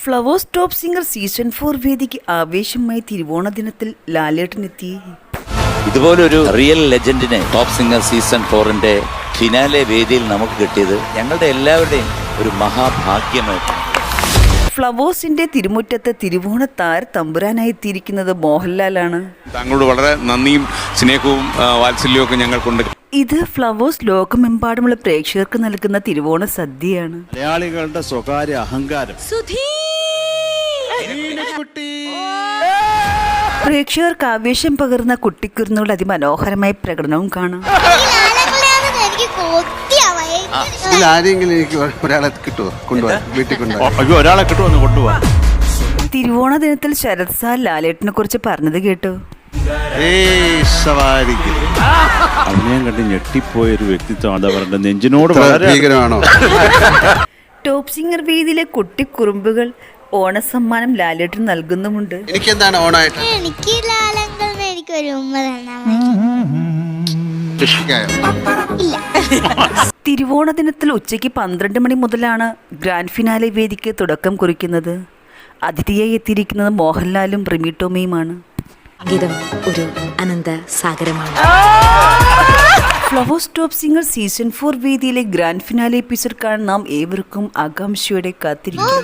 Flowers top singer season 4 വേദിക്ക് ആവേശമായി തിരുവോണ ദിനത്തിൽ ലാലേട്ടനെത്തി. ഇതുപോലൊരു റിയൽ ലെജൻഡിനെ ടോപ്പ് സിംഗർ സീസൺ 4ന്റെ ഫിനാലെ വേദിയിൽ നമുക്ക് കിട്ടിയത് ഞങ്ങളുടെ എല്ലാവരുടെയും ഒരു മഹാഭാഗ്യമായിട്ടാണ്. ഫ്ലവേഴ്സിന്റെ തിരുമുറ്റത്ത് തിരുവോണ താര തമ്പുരാനായി എത്തിയിരിക്കുന്നത് മോഹൻലാലാണ്. താങ്കളോട് വളരെ നന്ദിയും സ്നേഹവും വാത്സല്യവും ഒക്കെ ഞങ്ങൾക്കുണ്ട്. ഇത് ഫ്ലവേഴ്സ് ലോകമെമ്പാടുമുള്ള പ്രേക്ഷകർക്ക് നൽകുന്ന തിരുവോണ സദ്യയാണ്. മലയാളികളുടെ സ്വകാര്യ അഹങ്കാരം. പ്രേക്ഷകർക്ക് ആവേശം പകർന്ന കുട്ടിക്കുരുന്നുകളുടെ അതിമനോഹരമായ പ്രകടനവും കാണാം. ആരെങ്കിലും എനിക്ക് ഒരാളെ കിട്ടുമോ കൊണ്ടുപോകാൻ വീട്ടിൽ കൊണ്ടുപോകാൻ? ഒരാളെ കിട്ടുമെന്ന് കൊണ്ടുപോകാം. തിരുവോണ ദിനത്തിൽ ശരത് സാർ ലാലേട്ടനെ കുറിച്ച് പറഞ്ഞത് കേട്ടു. അഭിനയം കണ്ട് ഞെട്ടിപ്പോയൊരു വ്യക്തിത്വമാണ് അവരുടെ നെഞ്ചിനോട് ഭീകരമാണോ? ടോപ്പ് സിംഗർ വേദിയിലെ കുട്ടിക്കുറുമ്പുകൾ ഓണസമ്മാനം ലാലേട്ടൻ നൽകുന്നുമുണ്ട്. എനിക്കെന്താണ് ഓണായിട്ട്? എനിക്ക് ലാലങ്കളിന് എനിക്കൊരു ഉമ്മ തന്നാ തിരുവോണ ദിനത്തിൽ ഉച്ചയ്ക്ക് 12 മണി മുതലാണ് ഗ്രാൻഡ് ഫിനാലെ വേദിക്ക് തുടക്കം കുറിക്കുന്നത്. അതിഥിയായി എത്തിയിരിക്കുന്നത് മോഹൻലാലും റിമി ടോമിയുമാണ്. ഗീതം ഒരു അനന്ത സാഗരമാണ്. ഫ്ലവേഴ്സ് ടോപ്പ് സിംഗർ സീസൺ 4 വേദിയിലെ ഗ്രാൻഡ് ഫിനാലെ എപ്പിസോഡ് കാണാൻ നാം ഏവർക്കും ആകാംക്ഷയോടെ കാത്തിരിക്കും.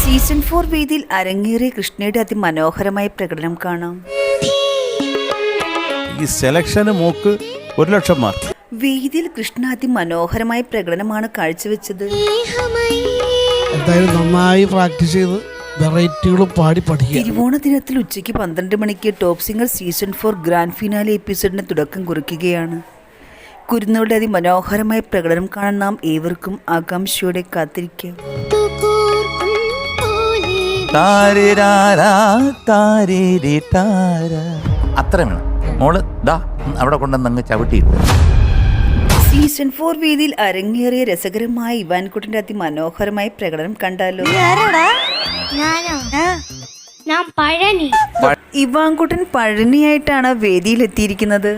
സീസൺ 4 വേദിയിൽ അരങ്ങേറിയ കൃഷ്ണയുടെ അതിമനോഹരമായ പ്രകടനം കാണാം. ഈ സെലക്ഷന് മോക്ക് 1,00,000 മാർക്ക്. വേദിയിൽ കൃഷ്ണ അതിമനോഹരമായ പ്രകടനമാണ് കാഴ്ചവെച്ചത്. എന്തായാലും നന്നായി പ്രാക്ടീസ് ചെയ്ത് വെറൈറ്റികളും പാടി പഠിക്കുക. തിരുവോണ ദിനത്തിൽ ഉച്ചയ്ക്ക് 12 മണിക്ക് top singer season 4 grand finale എപ്പിസോഡിന് തുടക്കം കുറിക്കുകയാണ്. കുരുന്നുകളുടെ അതിമനോഹരമായ പ്രകടനം കാണാൻ നാം ഏവർക്കും ആകാംക്ഷയോടെ കാത്തിരിക്കാം. അത്ര വേണം മോള് ദാ അവിടെ കൊണ്ടുവന്ന് ചവിട്ടിയിട്ട്. സീസൺ 4 വേദിയിൽ അരങ്ങേറിയ രസകരമായ ഇവാൻകുട്ടന്റെ അതിമനോഹരമായ പ്രകടനം കണ്ടാലോ? ഞാൻ പഴനി. ഇവാൻകുട്ടൻ പഴനിയായിട്ടാണ് വേദിയിലെത്തിയിരിക്കുന്നത്.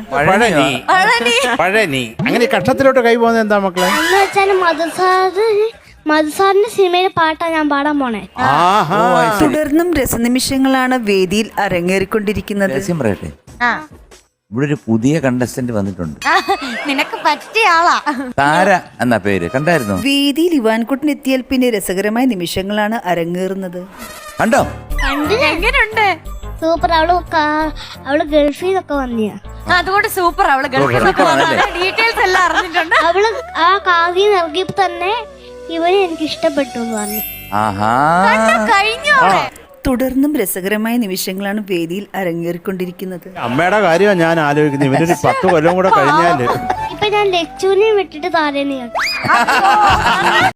പഴനി അങ്ങനെ കഷ്ടത്തിലോട്ട് കൈ പോകുന്നത് എന്താ മക്കളെ? എന്ന് വെച്ചാൽ മധുസാറിന്റെ സിനിമയിലെ പാട്ടാ ഞാൻ പാടാൻ പോണേ. തുടർന്നും രസനിമിഷങ്ങളാണ് വേദിയിൽ അരങ്ങേറിക്കൊണ്ടിരിക്കുന്നത്. രഹസ്യം പറയട്ടെ, ഇവിടെ ഒരു പുതിയ കണ്ടസ്റ്റന്റ് വന്നിട്ടുണ്ട്. നിനക്ക് പറ്റിയ ആളാ. താര എന്നാ പേര്, കണ്ടായിരുന്നു? വേദിയിൽ ഇവാൻകുട്ടൻ എത്തിയാൽ പിന്നെ രസകരമായ നിമിഷങ്ങളാണ് അരങ്ങേറുന്നത്. കണ്ടോ? എങ്ങനെയുണ്ട്? സൂപ്പർ. അവള് ഗൾഫിൽ നിന്നൊക്കെ വന്നിയാ, അതുകൊണ്ട് സൂപ്പർ. അവള് ഡീറ്റെയിൽസ് എല്ലാം അറിഞ്ഞിട്ടുണ്ട്. അവള് ആ കാതിൽ ഇറങ്ങിയപ്പോ തന്നെ ഇവന് എനിക്ക് ഇഷ്ടപ്പെട്ടു എന്ന് പറഞ്ഞു. കഴിഞ്ഞു. തുടർന്നും രസകരമായ നിമിഷങ്ങളാണ് വേദിയിൽ അരങ്ങേറിക്കൊണ്ടിരിക്കുന്നത്. അമ്മയുടെ കാര്യമാണ് ഞാൻ ആലോചിക്കുന്നത്. ഇവനൊരു 10 കൊല്ലം കൂടെ കഴിഞ്ഞാല് ഇപ്പൊ ഞാൻ ലക്ഷ്മിനെ വിട്ടിട്ട് താരേനെ